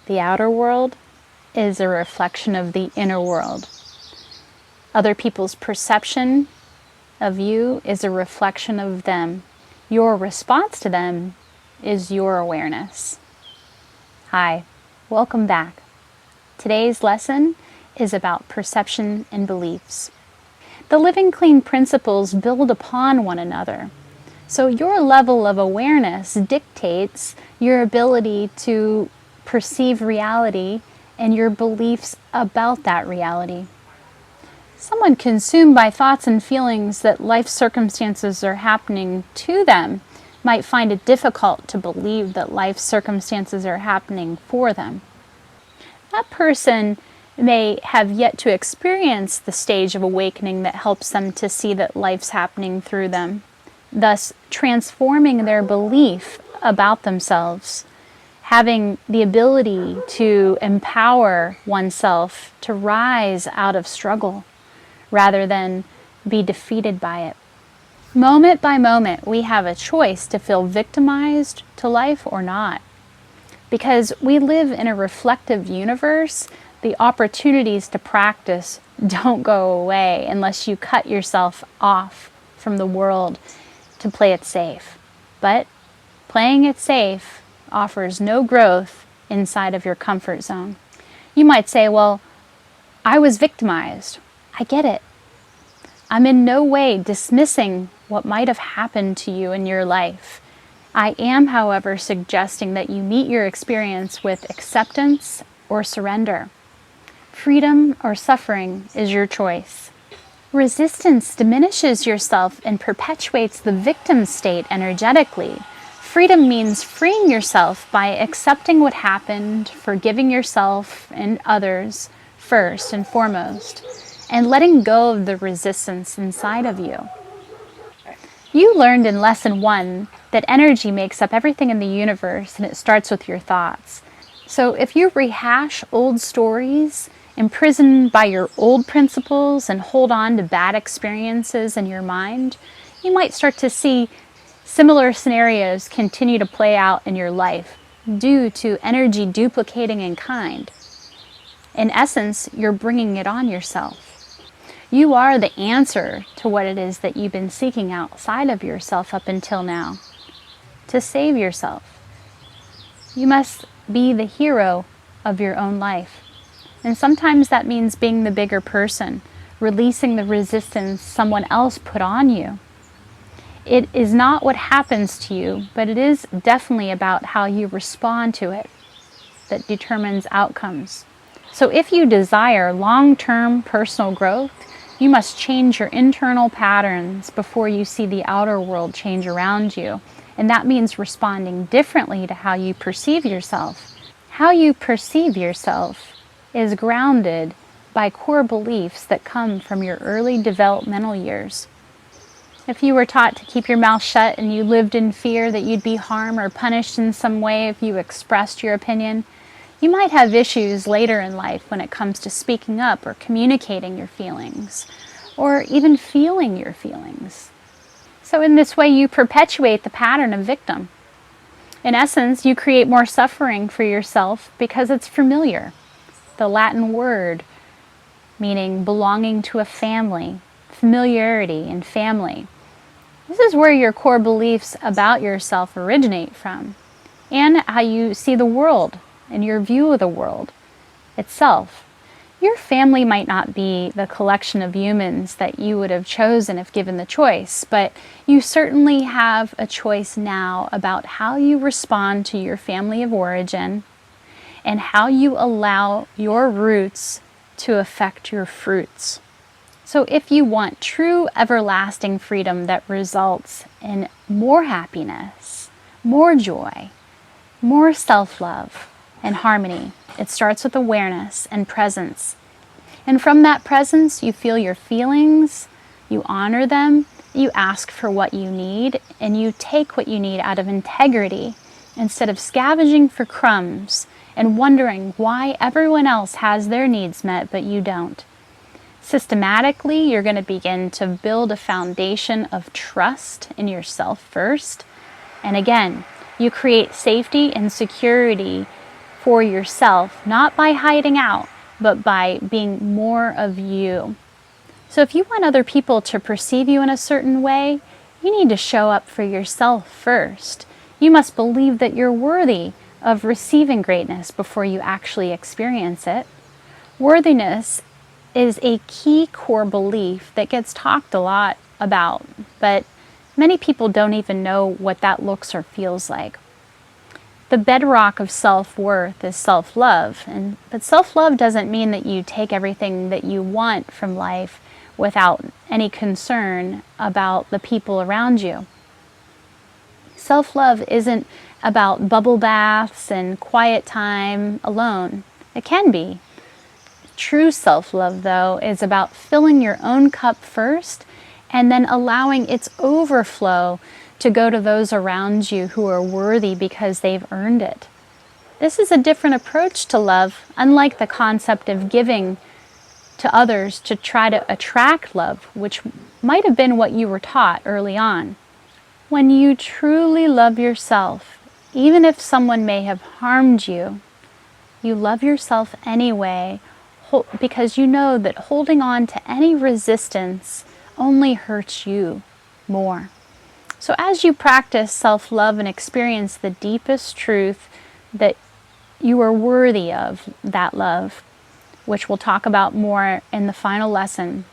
The outer world is a reflection of the inner world. Other people's perception of you is a reflection of them. Your response to them is your awareness. Hi, welcome back. Today's lesson is about perception and beliefs. The living clean principles build upon one another. So your level of awareness dictates your ability to perceive reality and your beliefs about that reality. Someone consumed by thoughts and feelings that life circumstances are happening to them might find it difficult to believe that life circumstances are happening for them. That person may have yet to experience the stage of awakening that helps them to see that life's happening through them, thus transforming their belief about themselves, having the ability to empower oneself to rise out of struggle rather than be defeated by it. Moment by moment, we have a choice to feel victimized to life or not. Because we live in a reflective universe, the opportunities to practice don't go away unless you cut yourself off from the world to play it safe. But playing it safe offers no growth inside of your comfort zone. You might say, well, I was victimized. I get it. I'm in no way dismissing what might have happened to you in your life. I am, however, suggesting that you meet your experience with acceptance or surrender. Freedom or suffering is your choice. Resistance diminishes yourself and perpetuates the victim state energetically. Freedom means freeing yourself by accepting what happened, forgiving yourself and others first and foremost, and letting go of the resistance inside of you. You learned in lesson 1 that energy makes up everything in the universe and it starts with your thoughts. So if you rehash old stories, imprisoned by your old principles, and hold on to bad experiences in your mind, you might start to see similar scenarios continue to play out in your life due to energy duplicating in kind. In essence, you're bringing it on yourself. You are the answer to what it is that you've been seeking outside of yourself up until now. To save yourself, you must be the hero of your own life. And sometimes that means being the bigger person, releasing the resistance someone else put on you. It is not what happens to you, but it is definitely about how you respond to it that determines outcomes. So if you desire long-term personal growth, you must change your internal patterns before you see the outer world change around you. And that means responding differently to how you perceive yourself. How you perceive yourself is grounded by core beliefs that come from your early developmental years. If you were taught to keep your mouth shut and you lived in fear that you'd be harmed or punished in some way if you expressed your opinion, you might have issues later in life when it comes to speaking up or communicating your feelings, or even feeling your feelings. So in this way, you perpetuate the pattern of victim. In essence, you create more suffering for yourself because it's familiar. The Latin word meaning belonging to a family, familiarity and family. This is where your core beliefs about yourself originate from, and how you see the world and your view of the world itself. Your family might not be the collection of humans that you would have chosen if given the choice, but you certainly have a choice now about how you respond to your family of origin and how you allow your roots to affect your fruits. So if you want true everlasting freedom that results in more happiness, more joy, more self-love, and harmony, it starts with awareness and presence. And from that presence, you feel your feelings, you honor them, you ask for what you need, and you take what you need out of integrity instead of scavenging for crumbs and wondering why everyone else has their needs met but you don't. Systematically, you're going to begin to build a foundation of trust in yourself first. And again, you create safety and security for yourself, not by hiding out, but by being more of you. So if you want other people to perceive you in a certain way, you need to show up for yourself first. You must believe that you're worthy of receiving greatness before you actually experience it. Worthiness is a key core belief that gets talked a lot about, but many people don't even know what that looks or feels like. The bedrock of self-worth is self-love, but self-love doesn't mean that you take everything that you want from life without any concern about the people around you. Self-love isn't about bubble baths and quiet time alone. It can be. True self-love, though, is about filling your own cup first and then allowing its overflow to go to those around you who are worthy because they've earned it. This is a different approach to love, unlike the concept of giving to others to try to attract love, which might have been what you were taught early on. When you truly love yourself, even if someone may have harmed you, you love yourself anyway, because you know that holding on to any resistance only hurts you more. So as you practice self-love and experience the deepest truth that you are worthy of that love, which we'll talk about more in the final lesson,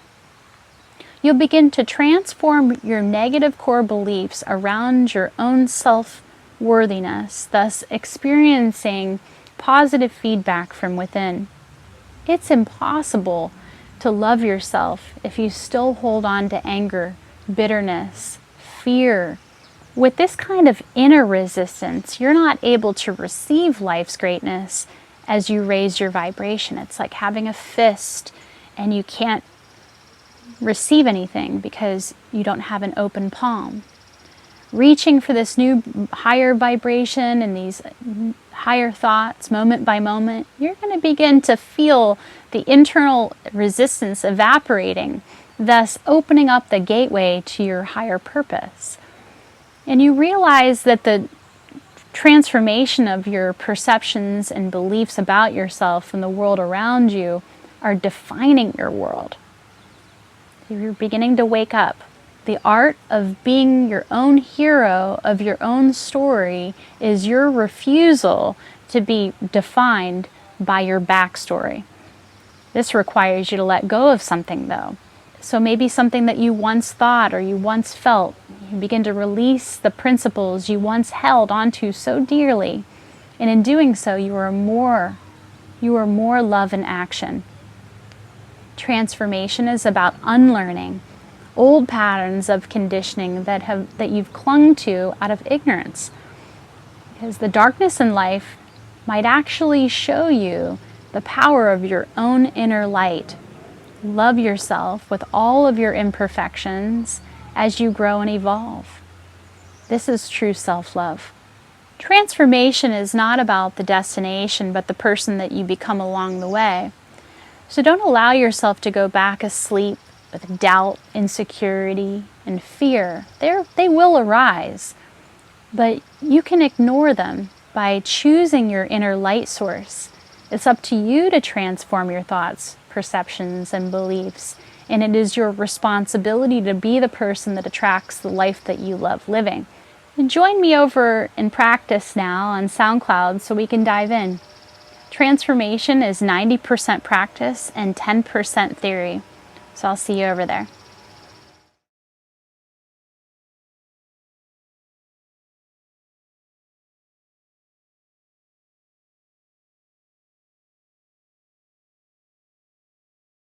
you'll begin to transform your negative core beliefs around your own self-worthiness, thus experiencing positive feedback from within. It's impossible to love yourself if you still hold on to anger, bitterness, fear. With this kind of inner resistance, you're not able to receive life's greatness as you raise your vibration. It's like having a fist and you can't receive anything because you don't have an open palm. Reaching for this new higher vibration and these higher thoughts moment by moment, you're going to begin to feel the internal resistance evaporating, thus opening up the gateway to your higher purpose. And you realize that the transformation of your perceptions and beliefs about yourself and the world around you are defining your world. You're beginning to wake up. The art of being your own hero of your own story is your refusal to be defined by your backstory. This requires you to let go of something, though. So maybe something that you once thought or you once felt. You begin to release the principles you once held onto so dearly. And in doing so, you are more love in action. Transformation is about unlearning old patterns of conditioning that you've clung to out of ignorance. Because the darkness in life might actually show you the power of your own inner light. Love yourself with all of your imperfections as you grow and evolve. This is true self-love. Transformation is not about the destination, but the person that you become along the way. So don't allow yourself to go back asleep with doubt, insecurity, and fear. They will arise, but you can ignore them by choosing your inner light source. It's up to you to transform your thoughts, perceptions, and beliefs, and it is your responsibility to be the person that attracts the life that you love living. And join me over in practice now on SoundCloud so we can dive in. Transformation is 90% practice and 10% theory. So I'll see you over there.